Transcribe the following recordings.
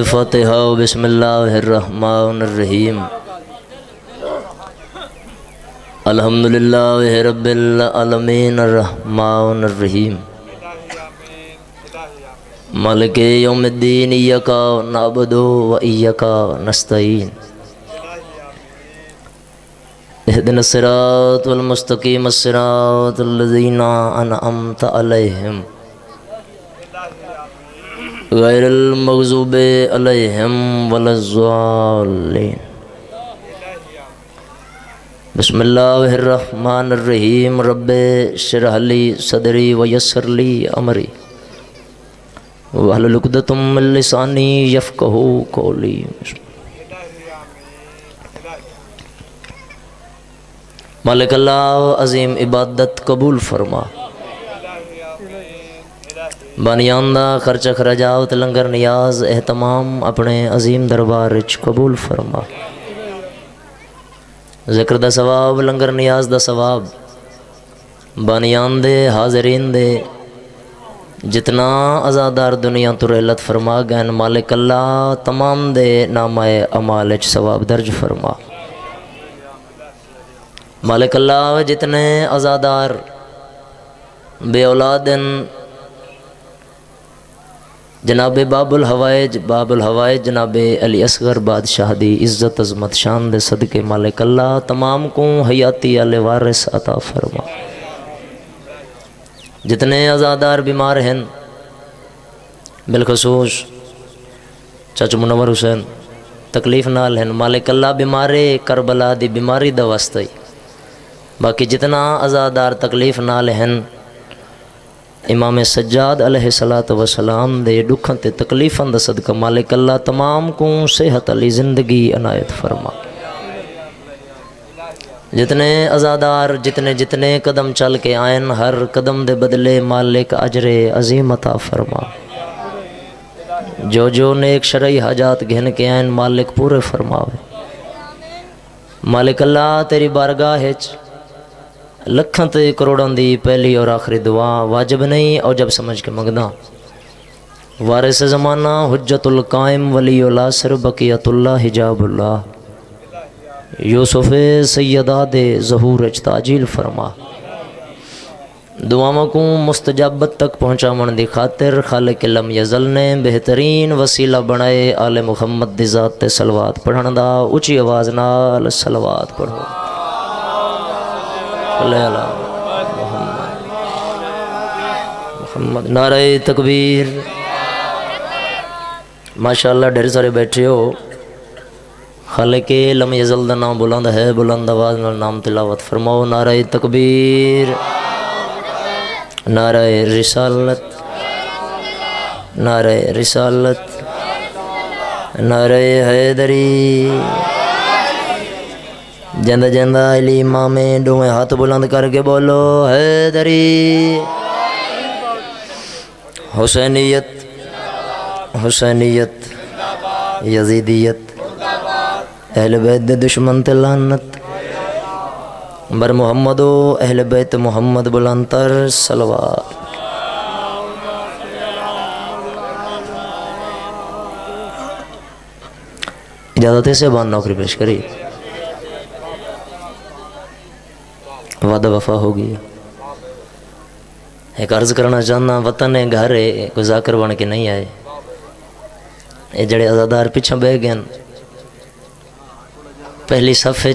अल-फातिहा बिस्मिल्लाहिर्रहमानिर्रहीम। अल्हम्दुलिल्लाहि रब्बिल आलमीन अर्रहमानिर्रहीम। मालिके यौमिद्दीन इय्याका नअबुदु व इय्याका नस्तईन। इहदिनस सिरातल मुस्तकीम सिरातल लज़ीना अनअमता अलैहिम गैरिल मग़ज़ूबि अलैहिम वलज़्ज़ालिन। बिस्मिल्लाहिर्रहमानिर्रहीम। रब्बि इश्रह ली सदरी व यस्सिर ली अमरी वहलुल उक़दतम मिन लिसानी यफ़क़हू क़ौली। मालिक अल्लाह अज़ीम इबादत कबूल फरमा। बानियांदा खर्च खराजात लंगर नियाज एहतमाम अपने अजीम दरबार विच कबूल फरमा। ज़िक्र दा सवाब लंगर नियाज दा सवाब बानियांदे हाज़रीन दे जितना अज़ादार दुनिया तो रहलत फरमा गैन मालिक अल्लाह तमाम दे नामाए अमाल विच सवाब दर्ज फरमा। मालिक अल्लाह जितने अज़ादार बे औलादन जनाब बाबुल हवाइज जनाब अली असगर बादशाह दी इज़्ज़त अज़मत शान दे सदके मालिक अल्लाह तमाम को हयाती आले वारिस अता फरमा। जितने अज़ादार बीमार हैं बिलखसूस चाचा मुनव्वर हुसैन तकलीफ़ नाल हैं मालिक अल्लाह बीमारे करबला दी बीमारी दा वास्ते। बाकी जितना अज़ादार तकलीफ़ नाल हैं इमाम सज्जाद अलैहिस्सलातु वस्सलाम दे दुखन ते तकलीफ़न दा सदका मालिक अल्लाह तमाम को सेहत अली ज़िंदगी अनायत फरमा। जितने अज़ादार जितने जितने कदम चल के आयन हर कदम दे बदले मालिक अजरे अज़ीम अता फरमा। जो जो नेक शरई हाजात घिन के आयन मालिक पूरे फरमावे। मालिक अल्लाह तेरी बारगाह हिच लखन ते करोड़ों दी पहली और आखिरी दुआ वाजिब नहीं और जब समझ के मंगदा। वारिस ज़माना हुज्जतुल कायम वलीउल आसर बकियतुल्लाह हिजाबुल्लाह यूसुफ़ सैयदा दे ज़हूर ताजील फरमा। दुआओं को मुस्तजाबत तक पहुँचावन दी खातिर खालिक लम यज़ल ने बेहतरीन वसीला बनाए आले मुहम्मद दी ज़ात ते सलवात पढ़न दा उची आवाज़ नाल सलवात पढ़ो। मोहम्मद नारे तकबीर। माशाअल्लाह ढेर सारे बैठे हो। खालिके लम यज़ल दा नाम बुलंद है बुलंद आवाज़ नाल नाम तिलावत फरमाओ। नारे तकबीर नारे रिसालत नारे रिसालत नारे हैदरी। जंदा जंदा अली मामे दोवें हाथ बुलंद करके बोलो हैदरी। हुसैनियत हुसैनियत यजीदियत अहले बैत दे दुश्मन ते लानत बर मुहम्मदो अहले बैत मुहम्मद बुलंद तर सलवात। इजाज़त से बान नौकरी पेश करी वादा वफा हो गया। एक अर्ज़ करना चाहना वतन है घर है कोई जाकर बन के नहीं आए। ये जड़े अज़ादार पिछा बह गए पहली सफ़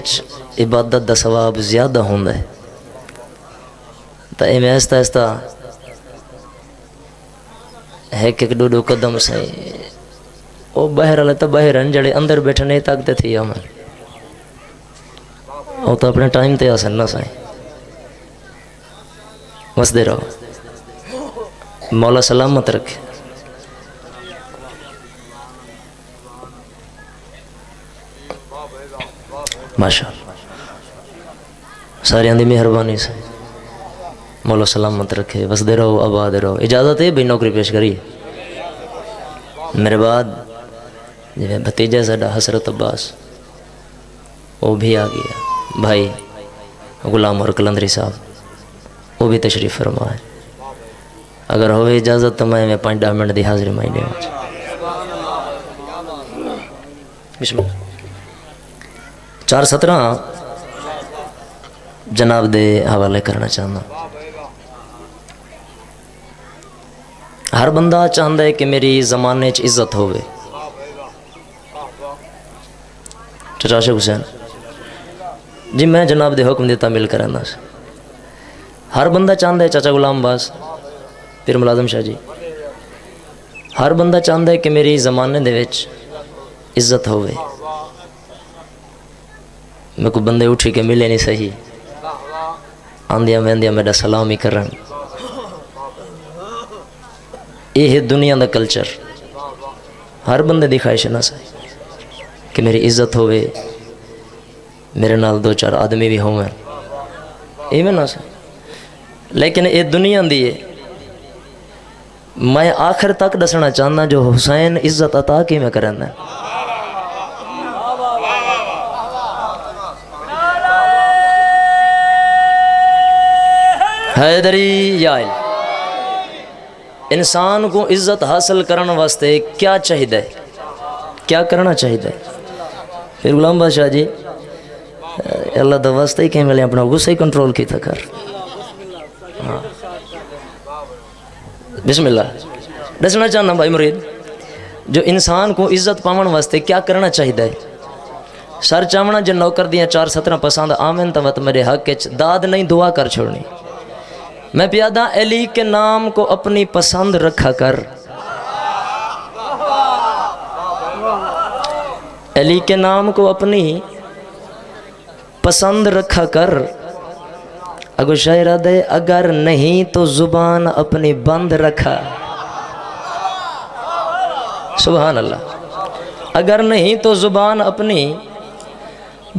इबादत दा सवाब ज़्यादा होंदा है तो इवें आहिस्ता आहिस्ता एक एक दो दो कदम सही वो बाहर वाले तो बाहर हैं जड़े अंदर बैठे नहीं ताकते थी अमल वो तो अपने टाइम ते आसन ना सही वसदे रहो। मौला सलामत रखे। माशाअल्लाह सारियां दी मेहरबानी से मौला सलामत रखे वसदे रहो आबाद रहो। इजाज़त है भी नौकरी पेश करिए। मेरे बाद जिवें भतीजा साडा हसरत अब्बास वो भी आ गया भाई गुलाम और कलंदरी साहब वो भी तशरीफ़ फरमा है। अगर हो इजाज़त तो मैं 5-10 मिनट की हाज़िरी माई देव। बिस्मिल्लाह। 4:17 जनाब दे हवाले करना चाहना। हर बंदा चाहता है कि मेरी ज़माने च इज्जत होवे। चाचा शेख हुसैन जी, मैं जनाब दे हुक्म देता मिल कर आना। हर बंदा चाहता है, चाचा गुलाम बास, फिर मुलाजम शाह जी, हर बंदा चाहता है कि मेरी ज़माने दे विच इज्जत होवे। मेरे को बंदे उठी के मिले नहीं सही, आंदिया वहदिया मेरा सलाम ही करन। ये है दुनिया का कल्चर। हर बंदे की ख्वाहिश ना सही कि मेरी इज्जत होवे, मेरे नाल 2-4 आदमी भी होवे, इवें ना सही। लेकिन ये दुनिया दी है। मैं आखिर तक दसना चाहना जो हुसैन इज्जत अता कि मैं करना हैदरी याल। इंसान को इज्जत हासिल करने वास्ते क्या चाहिए, क्या करना चाहिए? फिर गुलाम बादशाह जी अल्लाह दा वास्ते ही कहीं मिले अपना गुस्सा ही कंट्रोल किया कर। हाँ बिस्मिल्लाह। दसना चाहना भाई मुरीद, जो इंसान को इज्जत पावन वास्ते क्या करना चाहिए? सर चावना जो नौकर दियाँ 4:17 पसंद आवन तवत मेरे हक दाद नहीं दुआ कर छोड़नी। मैं प्यादा अली के नाम को अपनी पसंद रखा कर। अली के नाम को अपनी पसंद रखा कर। अगो शायरा दे, अगर नहीं तो जुबान अपनी बंद रखा। सुभान अल्लाह। अगर नहीं तो जुबान अपनी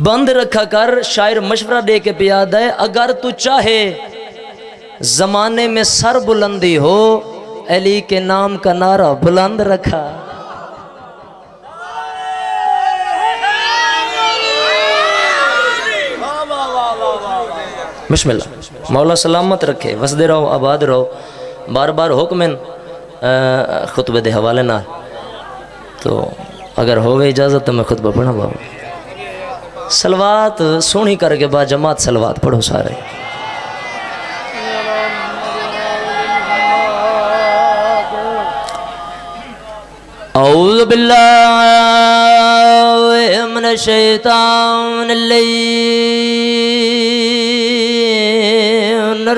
बंद रखा कर। शायर मशवरा दे के पियादा है, अगर तू चाहे जमाने में सर बुलंदी हो, अली के नाम का नारा बुलंद रखा। बिस्मिल्लाह। मौला सलामत रखे, वसदे रहो, आबाद रहो। बार बार हुक्म खुतबे दे हवाले ना, तो अगर होवे इजाज़त तो मैं खुतबा पढ़ा बाबा। सलवात सोहनी करके बाद जमात सलवात पढ़ो सारे। औज़ु बिल्लाहि मिनश शैतानिर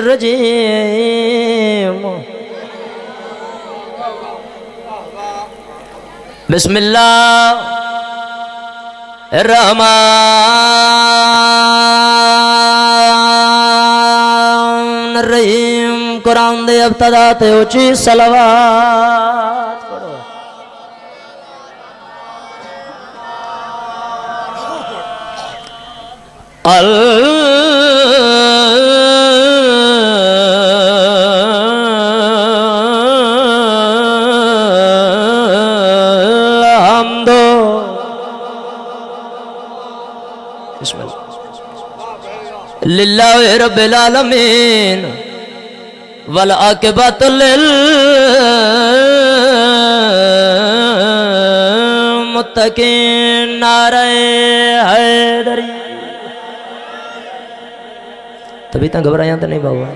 रजीम। बिस्मिल्लाहिर्रहमानिर्रहीम। कुरान दे इब्तिदा ते ऊंची सलवात पढ़ो। लिल्लाहि रब्बिल आलमीन वल आकिबतु लिल मुत्तकीन। नारे हैदरी। तभी तो घबराया तो नहीं बाबा।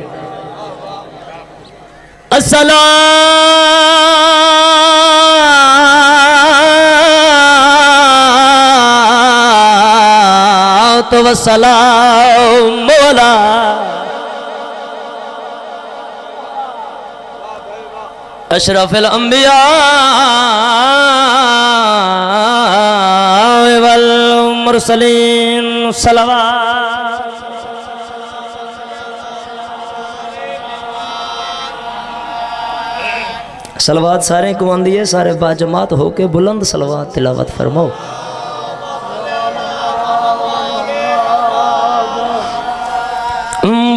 अस्सलातु वस्सलाम मौला अशरफिल अंबिया वल मुरसलीन। सलवात। सलवात सारे को आंदी है, सारे बाजमात होके बुलंद सलवात तिलावत फरमाओ।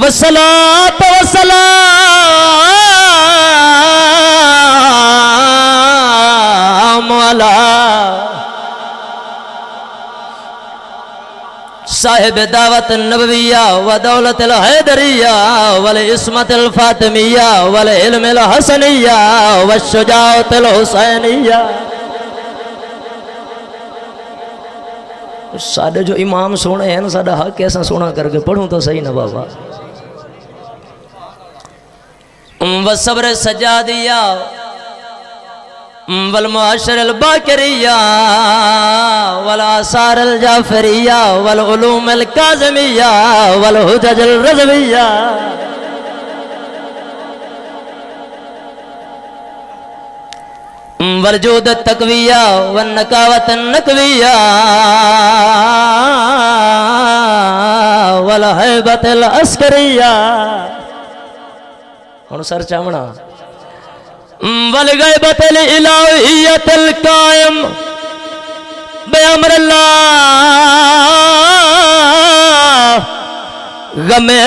वस्सलात वस्सलाम अला साहिब दावत नबविया व दौलतिल हैदरिया वल इस्मतिल फातिमिया वल इल्मिल हसनिया व शुजाअतिल हुसैनिया। साडे जो इमाम सोने हैं साडा हक ऐसा सोना करके पढ़ूं तो सही ना बाबा। वसब्र सजा दिया वल मुआशर अल बाकरिया वल आसार अल जाफरिया वल उलूम अल काज़मिया वल हुजज अल रज़विया। वल जूद तकविया वन नकावत नकविया वल हैबत अल अस्करिया। हुण सर चावना वल गैबत अल इलाहियत अल कायम बेअमरिल्लाह गमे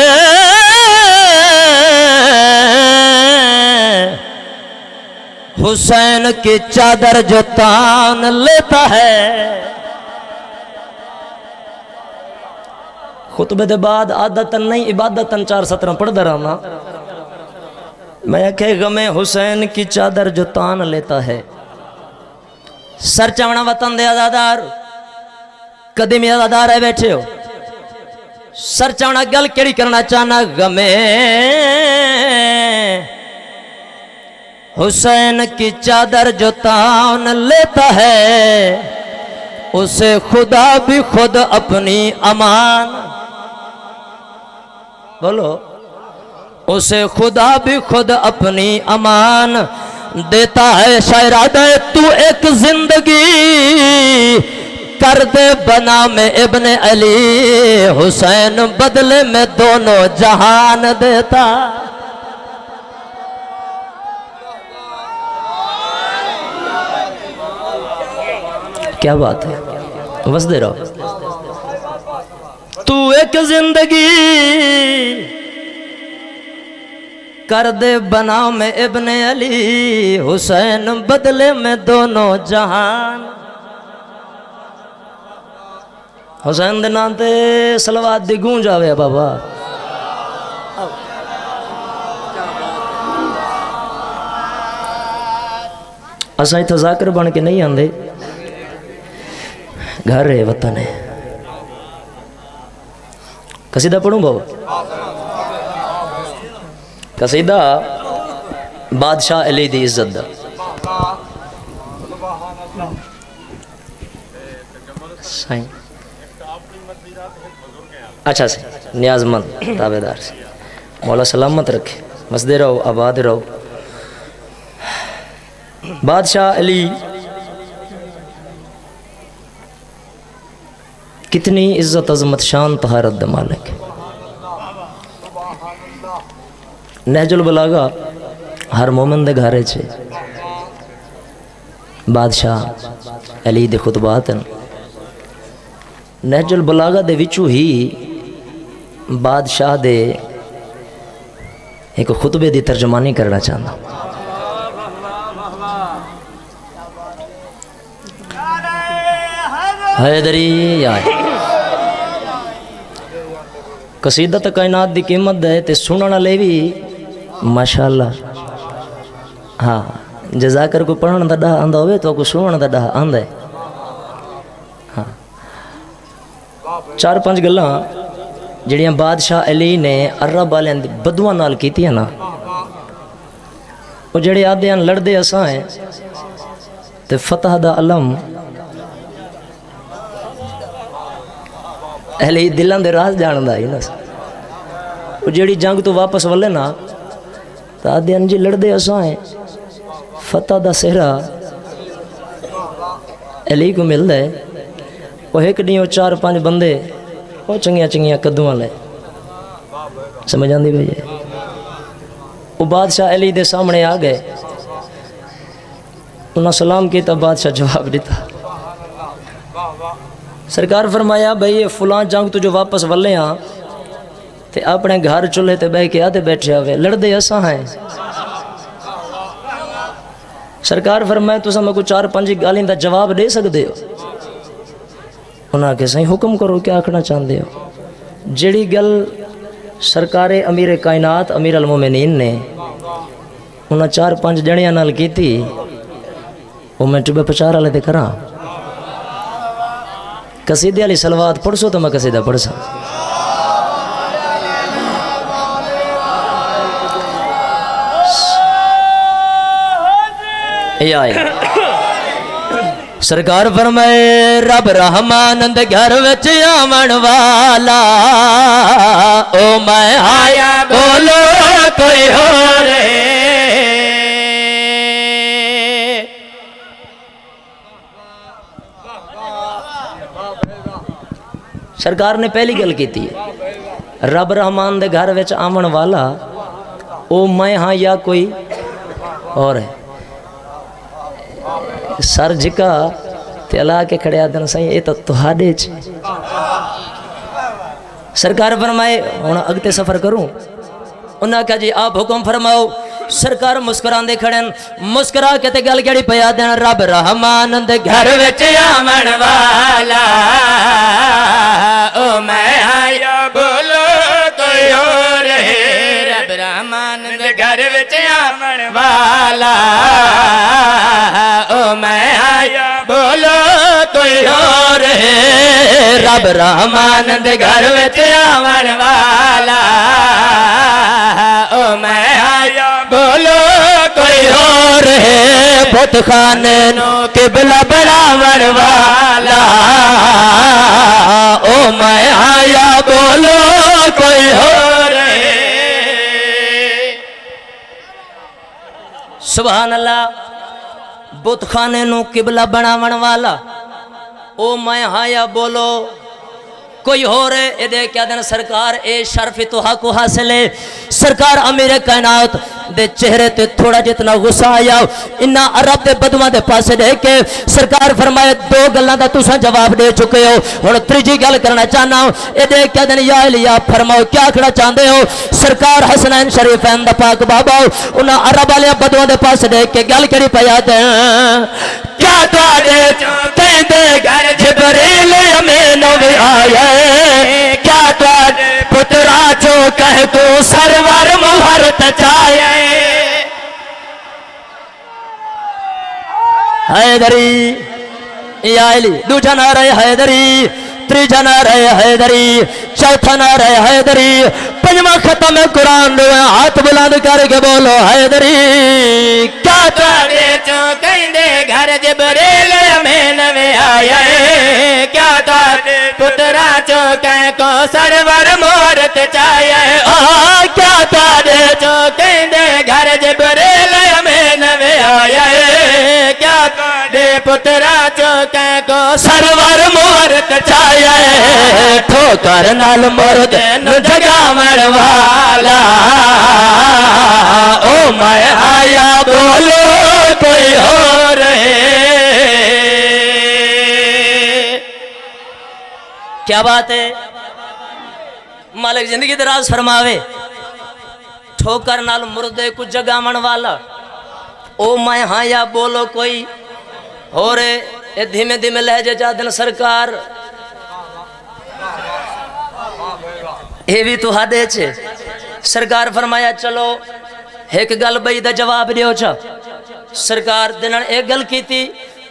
हुसैन की चादर जो तान लेता है। खुतबे के बाद आदतन नहीं इबादतन 4 सत्र पढ़ता रहना। मैं आखे गमे हुसैन की चादर जो तान लेता है। सर चावना वतन दे आजादार कदम आजादार है बैठे हो। सर चावना गल केड़ी करना चाहना गमे हुसैन की चादर जो तान लेता है उसे खुदा भी खुद अपनी अमान। बोलो उसे खुदा भी खुद अपनी अमान देता है। शायरादे तू एक जिंदगी कर दे बना में इब्ने अली हुसैन बदले में दोनों जहान देता। क्या बात है, बस दे रहा। तू एक जिंदगी कर दे बना में इब्ने अली हुसैन बदले में दोनों जहान। हुसैन दे नाम ते सलवात दी गूंज आवे बाबा। असा इत्थे जाकिर बन के नहीं आंदे, घर है वतन है। कसीदा पढ़ूं बाबा। कसीदा बादशाह अली दी इज्जत दा। अच्छा से नियाजमंद ताबेदार से मौला सलामत रखे, मसदे रहो, आबाद रहो। बादशाह अली कितनी इज्जत अजमत शान तहारत द मालिक। नहजुल बलागा हर मोमिन दे घरे छे बादशाह अली दे खुतबात हैं। नहजुल बलागा दे विचू ही बादशाह दे एक खुतबे दी तर्जमानी करना चाहता। हैदरी आए कसीदा तो कायनात दी कीमत है ते सुनने वाले भी माशाअल्लाह। हाँ जजाकर को पढ़ने का डाह आंदा होवे तो को सुनने का डाह आंदा है। हाँ 4-5 गल्लां जिहड़ियां बादशाह अली ने अरब वालियां दी बदुआ नाल कीतियां ना, वो जिहड़े आदे हैं लड़दे असां हैं ते फतह दा अलम अहले दिलों के राज जानता ही ना। वो जेड़ी जंग तो वापस वले ना तो आदे जी लड़दे असां हैं, फतह दा सेहरा अली को मिलता है। वो एक डी 4-5 बंदे वो चंगिया चंगिया कद्दूआं ले समझ आती भाई। वो बादशाह अली दे सामने आ गए, उन्हें सलाम किया, बादशाह जवाब दिता। सरकार फरमाया भाई ये फुलां जंग तो जो वापस वले हाँ ते अपने घर चूल्हे ते बह के आते बैठे हुए लड़दे असां हैं। सरकार फरमाया तुम मेरे को 4-5 गालियां दा जवाब दे सकते हो। उन्हें आखे सही हुक्म करो क्या आखना चाहते हो। जिहड़ी गल सरकार अमीर कायनात अमीर अल मोमिनीन ने उन्हें 4-5 जणियां नाल कीती, वो मैं चुबे प्रचार वाले ते करा। कसीदे वाली सलवात पढ़सो तो मैं कसीदा पढ़ सा। सरकार फरमाए रब रहमान दे घर विच आवन वाला ओ मैं आया बोलो कोई होर सरकार ने पहली गल की थी रब रहमान दे घर विच आवन वाला ओ मैं हाँ या कोई और है। सर झिका ते अला के खड़े आदन साईं ये तो तुहाडे च। सरकार फरमाए हुण अगते सफर करूं उन्हें कहा जी आप हुक्म फरमाओ। सरकार मुस्कुरांदे खड़े मुस्कुरा के ते गल केड़ी पया देन रब रहमान दे घर विच आवन वाला ओ मैं आया बोलो कोई और है। रब रहमान दे घर विच आवन वाला ओ मैं आया बोलो कोई और है। रब रहमान दे घर विच आवन वाला ओ मैं आया बोलो कोई और है। बुत खाने नो किबला बनावन वाला ओ मैं आया बोलो कोई और है। सुभान अल्लाह। बुत खाने नो किबला बनावन वाला ओ मैं आया बोलो कोई हो रे ए दे क्या दिन सरकार ए शर्फ तुहा को हासिल है। सरकार अमीर कायनात दे चेहरे ते थोड़ा जितना गुस्सा आया इन्ना अरब दे बदुआ दे पासे देख के सरकार फरमाए दो गल्लां दा तुसा जवाब दे चुके हो हुण त्रीजी गल करना चाहना हूं ए दे क्या दिन या इलिया फरमाओ क्या आखना चाहते हो। सरकार हसनैन शरीफैन दा पाक बाबा उन्हां अरब वाले बदुआ दे पासे देख के गल करी पया दे क्या तुहाडे कहंदे घर जिब्रील अमीन वे आया क्या तुहाडे पुत्रा चो कह तू सरवर मुहरत चाहे। हैदरी याली दूजा नारा हैदरी तीजा नारा हैदरी चौथा नारा हैदरी पंजवा खत्म कुरान हाथ बुलंद करके बोलो हैदरी। क्या तुहाडे चो कहंदे घर जिब्रील अमीन वे आया क्या तुहाडे पुत्रा चो कह को सरवर मुहरत चाहे। क्या तुहाडे चो कहंदे घर जिब्रील अमीन वे आया क्या तुहाडे पुत्रा चो कह को सरवर मुहरत चाहे। ठोकर नाल मुर्द नु जगावन वाला ओ मैं आया बोलो कोई और है। क्या बात है मालिक जिंदगी दराज फरमावे। ठोकर नाल मुर्दे को जगावन वाला ओ मैं हाँ या बोलो कोई और ए धीमे धीमे लहजे जादन सरकार ये भी तुहाडे च। सरकार फरमाया चलो एक गल बई दा जवाब दियो चा। सरकार दिन एक गल की थी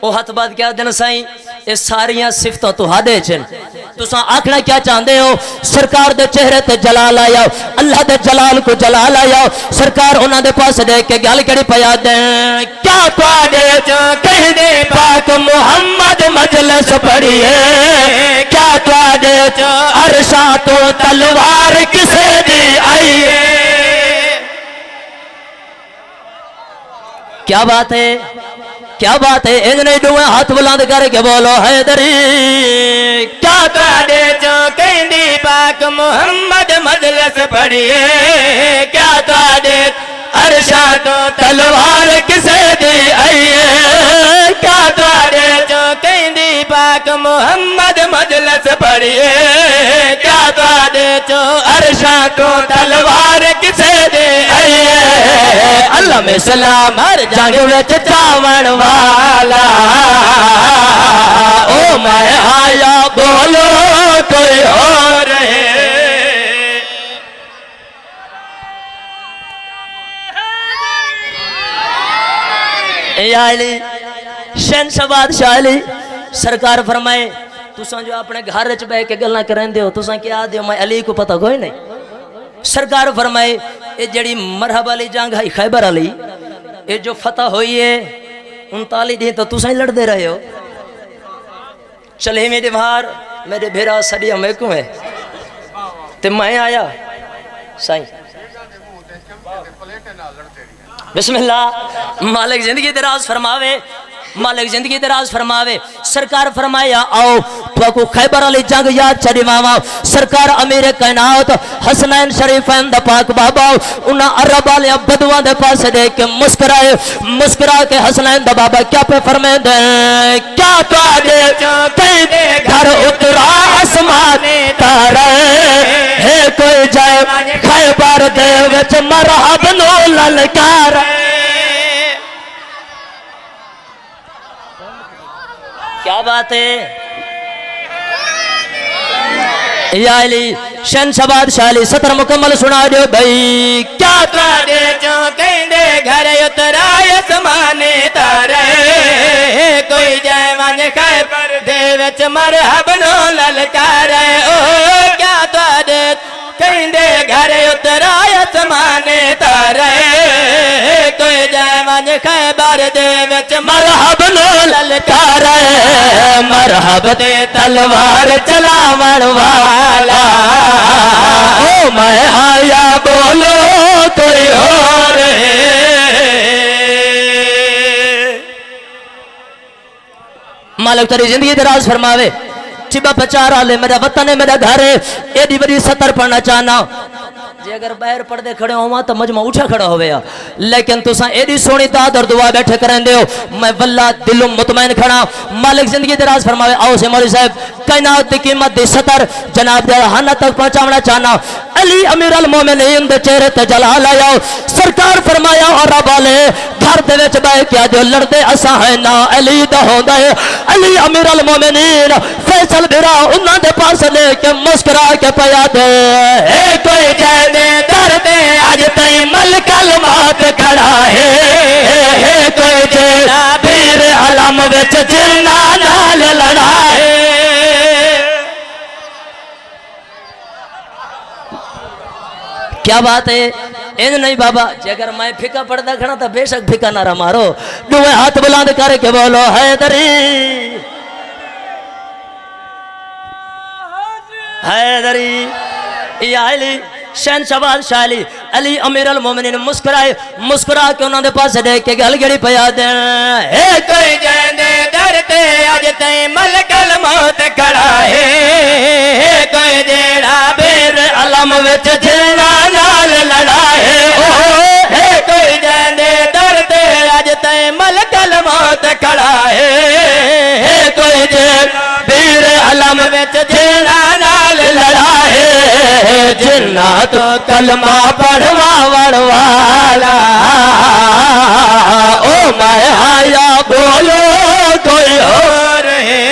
ओ हथ बाद क्या दिन साईं ये सारियां सिफतां तुहाडे च तुसा आखना क्या चाहते हो। सरकार दे चेहरे ते जलाल आया अल्लाह दे जलाल को जलाल आया। सरकार उन्हां दे पास देख के गल कड़ी पया दे क्या तुहाडे च कहंदे पाक मुहम्मद मजलिस पढ़िए क्या तुहाडे च अरशा तो तलवार किसे दी आई है। क्या बात है क्या बात है। इन्हें दुआ हाथ बुलंद करके बोलो हैदरी। क्या तुहाडे चो कहंदी पाक मुहम्मद मजलिस पढ़िए क्या तुहाडे अरशा तो तलवार किसे दी आई है। क्या तुहाडे चो कहंदी पाक मुहम्मद मजलिस पढ़िए क्या तुहाडे चो अरशा तो तलवार किसे दी आई है। अल्लाह में सलाम हर जंग विच जावन वाला ओ मैं आया बोलो कोई और है। शाहबाद शाह सरकार फरमाए तुसा जो अपने घर च बह के गल्लां करांदे हो तुसा क्या दे मैं अली को पता कोई नहीं। सरकार फरमाए ये जड़ी मरहब वाली जंग है खैबर अली ये जो फतह हुई है 39 दिन तो तुसा ही लड़ते रहे हो। चले मेरे बाहर मेरे भेरा सड़िया महकू है ते मैं आया साईं बिस्मिल्लाह मालिक जिंदगी दराज फरमावे मालिक जिंदगी दराज फरमावे। सरकार फरमाया आओ तो खैबर अली जंग याद चढ़ी मावा सरकार अमीर कायनात हसनैन शरीफैन दा पाक बाबा उन्हें अरब वाले बदुआ दे पास देख के मुस्कुराए मुस्कुरा के हसनैन दा बाबा क्या पे फरमाए दे क्या तुहाडे कहंदे घर उतरा आसमान तारे है कोई जाए खैबर दे विच मरहब नो ललकार। क्या बात है या अली शहनशाह शाली सतर मुकम्मल सुना दो भाई क्या तुहाडे चो कहंदे घर उतरा आसमाने तारे कोई जाए वन खैबर दे विच मरहब नो ललकारे ओ क्या तुहाडे कहंदे घर उतरा आसमाने तारे कोई जाए वन खैबर दे विच मरहब नो ललकारे मरहब दे तलवार चलावण वाला ओ मैं आया बोलो कोई और मालिक तेरी जिंदगी दराज फरमावे। चिबा बचारा ले मेरा वतन है मेरा घर है एडी बड़ी सतर पढ़ना चाहना जे अगर बाहर पढ़ते खड़े होवा तो मजमा उठा खड़ा होवे लेकिन तुसा एडी सोनी दाद और दुआ बैठे करेंदे हो मैं वल्ला दिलों मुतमैन खड़ा। मालिक जिंदगी दराज फरमावे। आओ से मौलवी साहब कायनात की कीमत दी सतर जनाब दे हाना तक पहुंचावना चाहना अली अमीर अल मोमिनीन दे चेहरे ते जलाल आया सरकार फरमाया और रब वाले घर दे विच बैठ के जो लड़दे असा है ना अली दा होंदा है अली अमीर अल मोमिनीन फैसल बिरा उन्हां दे पास लेके मुस्कुरा के पया दे कोई जाने दर्द आज तई मलकल मौत खड़ा है कोई जेड़ा पीर अलम विच जिन्ना नाल लड़ा है। क्या बात है इन नहीं बाबा जे अगर मैं फिका पड़ता खड़ा तो बेशक फिका नारा मारो दुए हाथ बुलंद करके बोलो हैदरी हैदरी या अली शहनशाह शाली अली अमीर अल मोमिनीन मुस्कुराए मुस्कुरा के उन्होंने पास देख के गल गड़ी पया दे कोई जाने डरते अज तई मलकल मौत खड़ा है कोई जेड़ा बेर अलम विच जिन्ना नाल लड़ा है कोई जाने डरते अज तई मलकल मौत खड़ा है कोई जेड़ा बेर अलम विच जिन्ना नाल लड़ा है जिन्ना तो कलमा पढ़वा वाला ओ मैं आया बोलो कोई और है।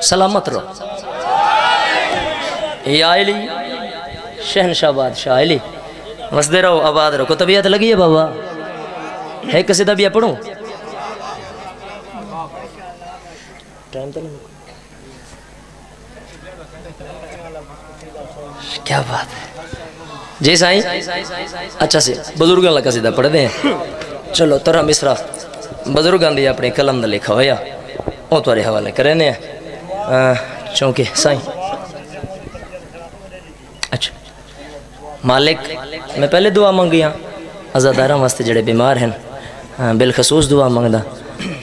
सलामत रहो या अली शहनशाह बादशाह अली वसदे रहो आबाद रहो। को तबीयत लगी है बाबा है किसी तबीयत पढ़ूं टाइम तो नहीं क्या बात है जी साईं अच्छा से बुजुर्गों का कसीदा पढ़ते हैं चलो तरह मिसरा बुजुर्गों की अपनी कलम का लिखा होया वो तुहारे हवाले करें चौंके साईं। अच्छा मालिक मैं पहले दुआ मंगी हाँ अजादारा वास्ते जेड़े बीमार हैं बिलखसूस दुआ मंगदा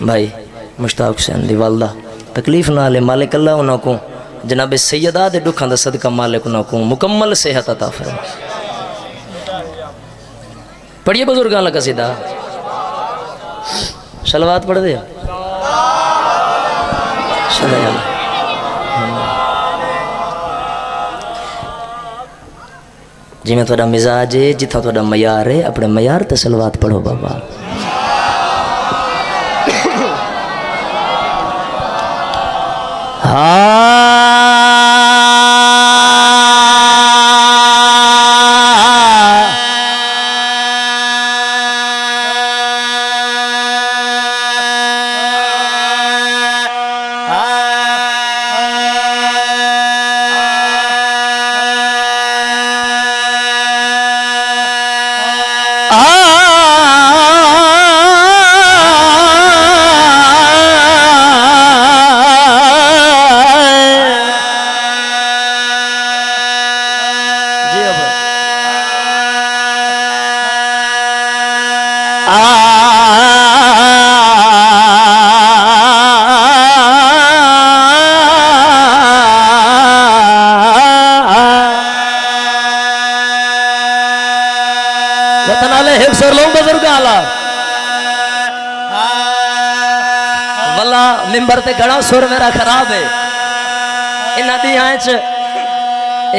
भाई मुश्ताक हुसैन दी वालदा तकलीफ ना ले मालिक अल्लाह उन्हों को जनाब सैयदा दे दुखों का सदका मालिक उन्हों को मुकम्मल सेहत अता फरमाए। पढ़िए बुजुर्गों का कसीदा सलवात पढ़ दे जिमें थोड़ा मिजाज है जिथा थोड़ा मयार है अपने मयार ते सलवात पढ़ो बाबा। मिंबर ते गड़ा सुर मेरा खराब है इन्हां दी आंच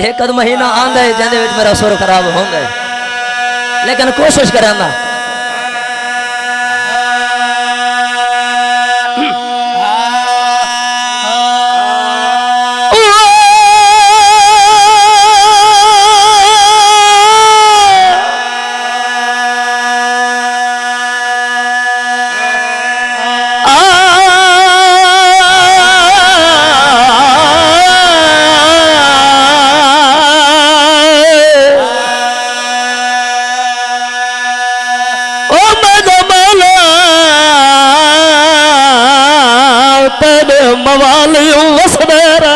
एक अद महीना आंदा है जिंदे विच मेरा सुर खराब होंदा है लेकिन कोशिश करांगा मवाली वसदेरा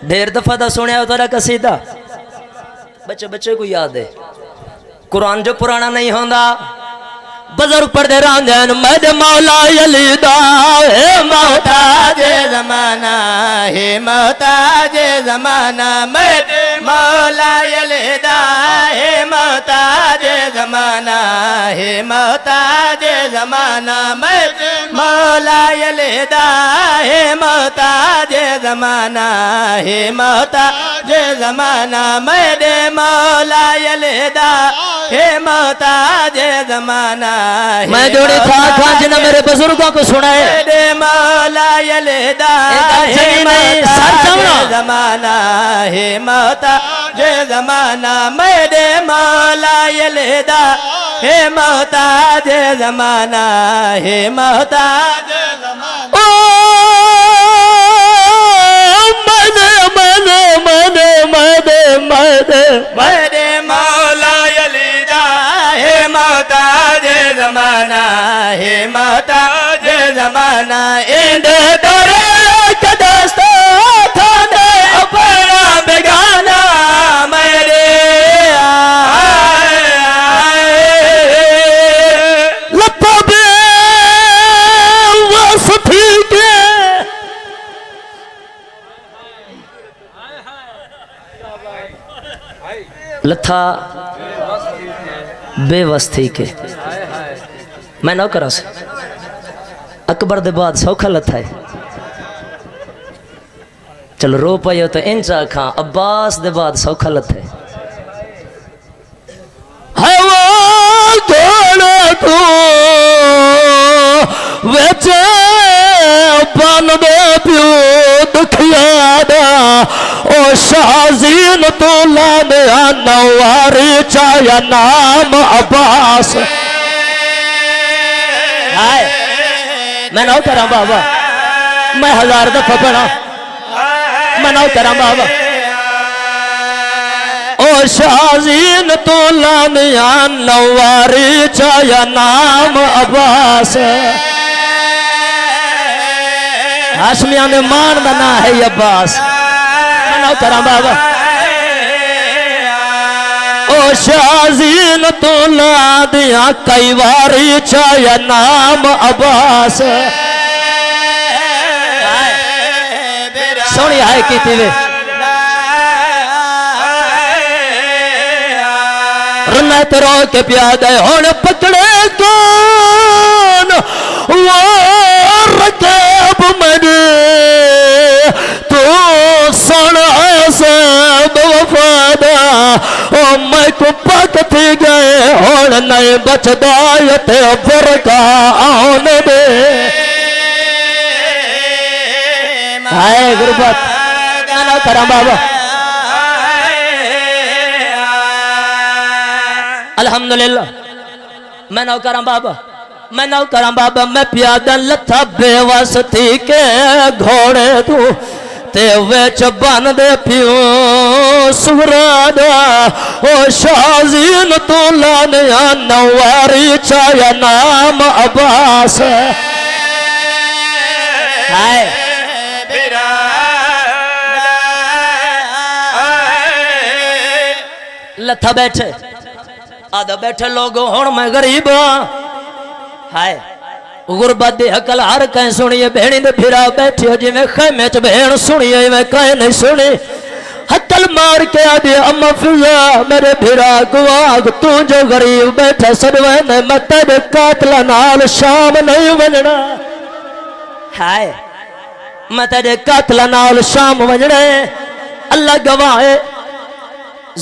ढेर दफा दा सुनिया तेरा कसीदा बच्चे बच्चे को याद है कुरान जो पुराना नहीं होंदा बुजुर्ग पढ़ते रांधन मद मौला यलीदा हे मोहताज जमाना हे मोहताज जमाना मद मौला यलीदा हे मोहताज जमाना हे मोहताज जमाना मद मौला यलीदा हे मोहताज जमाना हे मोहताज जमाना मद मौला यलीदा हे मोहताज जमाना मैं जोड़ी था जिन्हें मेरे बुजुर्गों को सुनाए दे मौला यलेदा हे जमाना हे मोहताज जमाना मैं दे मौला यलेदा हे मोहताज जमाना हे मोहताज जमाना ओ मदे मदे मदे मदे मदे मदे मौला यलेदा हे मोहताज जमाना हे मोहताज जमाना इंदे तोरे कदस्ता थाने अपना बेगाना मेरे लपा बे वसफी के लथा बेवस्ती के मैं ना करा अकबर दे बाद सौखा लथा है चलो रो पायो तो इंच आखा अब्बास दे बाद सौखा लथा है तू वेचे बन दे प्यो दुखियादा ओ शाजीन तो लाने नवारी चाया नाम अब्बास हाय मैं ना करा बाबा मैं 1000 दफा पढ़ा मैं ना करा बाबा ओ शाजीन तो लाने नवारी चाया नाम अब्बास हाशमिया में मान बना है अब्बास मैं ना करा बाबा ओ शाजीन तो ला दिया कई बारी चाया नाम अब्बास सोनी है की वे रुना तो रो के प्यादे होने पकड़े कौन वो रकेब मरे तो सुन ऐसे वफादा ओ मैं को पकती गए और नहीं बचदा ते बरका आने दे हाय गुरबत ना करा बाबा अल्हम्दुलिल्लाह मैं ना करा बाबा मैं ना करा बाबा मैं प्यादा लथा बेवस्ती के घोड़े तू ते विच बन दे पियो सुरादा ओ शाजीन तो लाने नवारी चाया नाम अब्बास हाय लथा बैठे आधा बैठे लोग हुण मैं गरीब हाय गुरबत दी अकल हर कहीं सुनिए भेणी दे फिरा बैठियो जिवें खैमे च भेण सुनिए मैं कहीं नहीं सुनी हत्तल मार के आदि अम्मा फिजा मेरे फिरा गुआग तू जो गरीब बैठे सदवे ने मैं तेरे कातला नाल शाम नहीं वजना हाय मैं तेरे कातला नाल शाम वजने अल्लाह गवाह है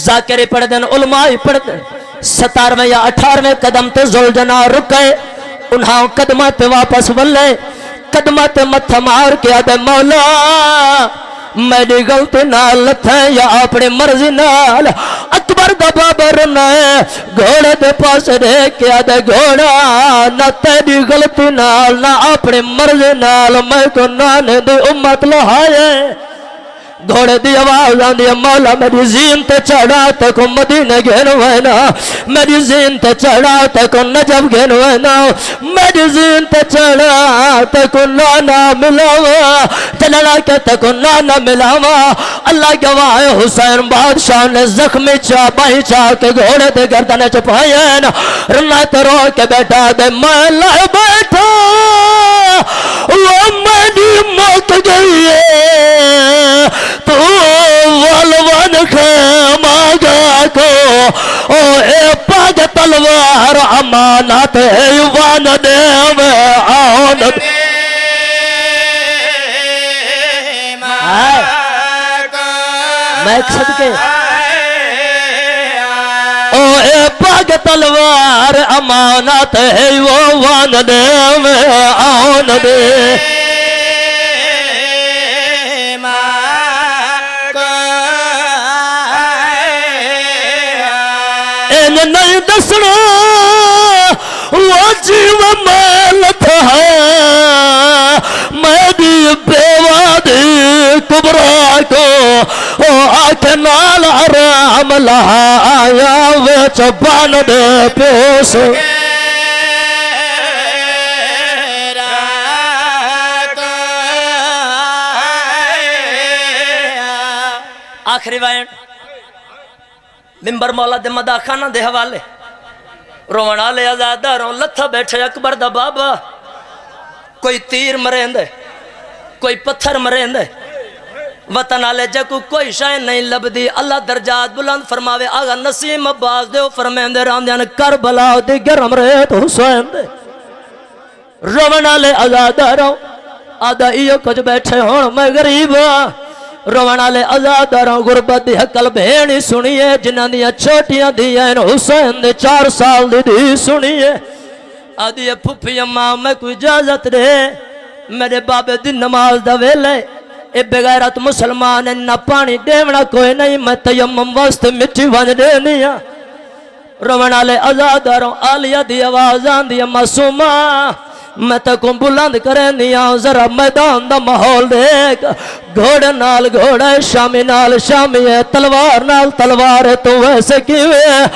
जाकिर पढ़ दिन उलमाई पढ़ दिन 17वें या 18वें कदम ते जुलजना रुके उन्हां कदमा ते वापस वल्ले कदमा ते मत्था मार के आदे मौला मेरी गलती नाल लथे या अपनी मर्जी नाल अकबर दा बाबर ने घोड़े दे पास देख के आदे घोड़ा ना तेरी गलती नाल ना अपनी मर्जी नाल मैं को नाने दी उम्मत लहाए घोड़े दी आवाज आंदी मौला मेरी जीन ते चढ़ा ते को मदीने घेन वैना मेरी जीन ते चढ़ा ते को नजब घेन वैना मेरी जीन ते चढ़ा ते को नाना मिलावा चलना के ते को नाना मिलावा अल्लाह गवाह हुसैन बादशाह ने जख्मी चा बाही चा के घोड़े दे गर्दन च पाए रन्ना ते रो के बैठा दे मैं ला बैठा वो मेरी मौत गई है तो वलवन खे मांगा को ओ ए पाग तलवार अमानत है युवान दे में आन मैं सदके ओ ए पाग तलवार अमानत है वो वान दे में आन दे नहीं दसना वो जीव मैल था मेरी बेवादी कुबरा को ओ आख नाल आराम लाया वे चबान दे पेश आखिरी वायन मिंबर मौला दे मदा खाना दे हवाले रोवण आले आजादारों लथा बैठे अकबर दा बाबा कोई तीर मरेंदे कोई पत्थर मरेंदे वतन आले जकू कोई शाय नहीं लभदी अल्लाह दर्जात बुलंद फरमावे आगा नसीम अब्बास दे फरमेंदे रांदियान करबला दी गरम रेत हुसैन दे रोवण आले आजादारों आदा इयो कुछ बैठे हुण मैं गरीब रोवण वाले आजादारों गुरबत दी हकल भेणी सुनिए जिन्हां दियां छोटियां दियां हुसैन दे 4 साल दी धी सुनिए आदि फुफी अम्मा मैं कोई इजाजत दे मेरे बाबे दी नमाज दा वेले ए बेगैरत मुसलमान ना पानी देवना कोई नहीं मैं तयम्मुम वास्ते मिट्टी वंज देनी आ रोवण वाले आजादारों आलिया दी आवाज आंदी मासूमा मैं तको बुलंद करनी जरा मैदान दा माहौल देख घोड़े नाल घोड़ा शामी नाल शामी है तलवार नाल तलवार है तो वैसे किवें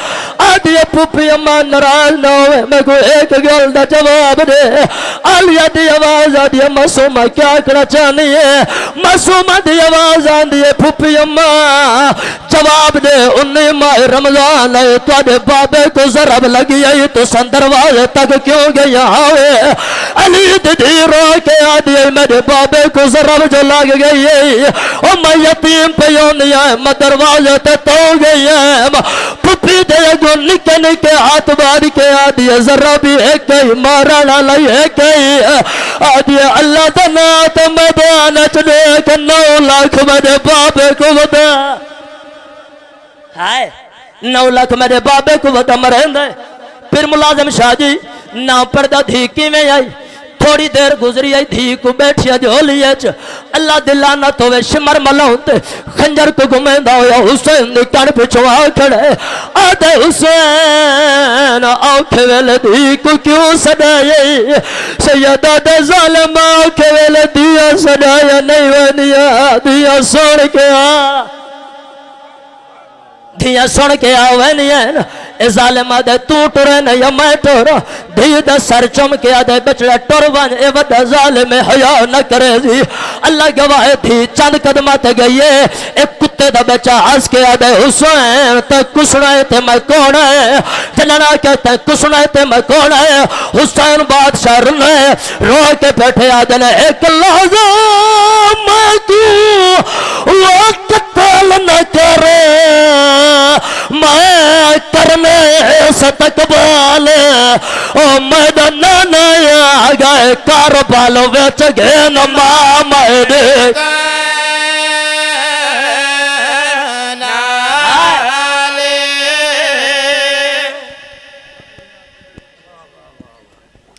आदि पुपी अम्मा नाराज ना होवे मैं को एक गल दा जवाब दे आलिया दी आवाज आदि मासूमा क्या करना चाहनी है मासूमा दी आवाज आंदी है पुपी अम्मा जवाब दे 19 माह रमजान है तुहाडे बाबे को जरब लगी है तो दरवाजे तक क्यों गया होवे अली दी रो के आदि मेरे बाबे को जरब जो लग गई है ओ मैं यतीम पे मैं दरवाजे ते तो गई है पुपी दे गो निके निके हाथ बार के आदि जरा भी एक ही मारना लई एक ही आदि अल्लाह दा नात मैदान च देख 9 लाख मेरे बाबे को बता हाय 9 लाख मेरे बाबे को बता मरेंदे फिर मुलाजिम शाह जी ना पड़दा धी किवें आई थोड़ी देर गुजरी आई धी को बैठिया झोलिए च अल्लाह दिला न तो शिमर मलाउते खंजर को घुमेंदा होया हुसैन दे कण पिछो आ खड़े आदे हुसैन औखे वेले धी को क्यों सदाए सैयदा दे जालिम औखे वेले दिया सदाया नहीं वनिया दिया सुन के आ धिया सुन के आवे नहीं ए जालिमा दे तू टुरे न या मैं टुर धी दा सर चुम के आदे बचड़ा टुर वन ए वदा जालिम हया न करे जी अल्लाह गवाह थी चंद कदम ते गई है एक कुत्ते दा बच्चा हंस के आदे हुसैन ते कुसना ते मैं कौन है जनना कहते कुसना ते मैं कौन है हुसैन बादशाह ने रो के बैठे आदे ने एक लहज़ा मैं तू वो कत्ल न करे मैं करने सतकबाल ओ मैदान नया गए कार बालो बेच गए न मामा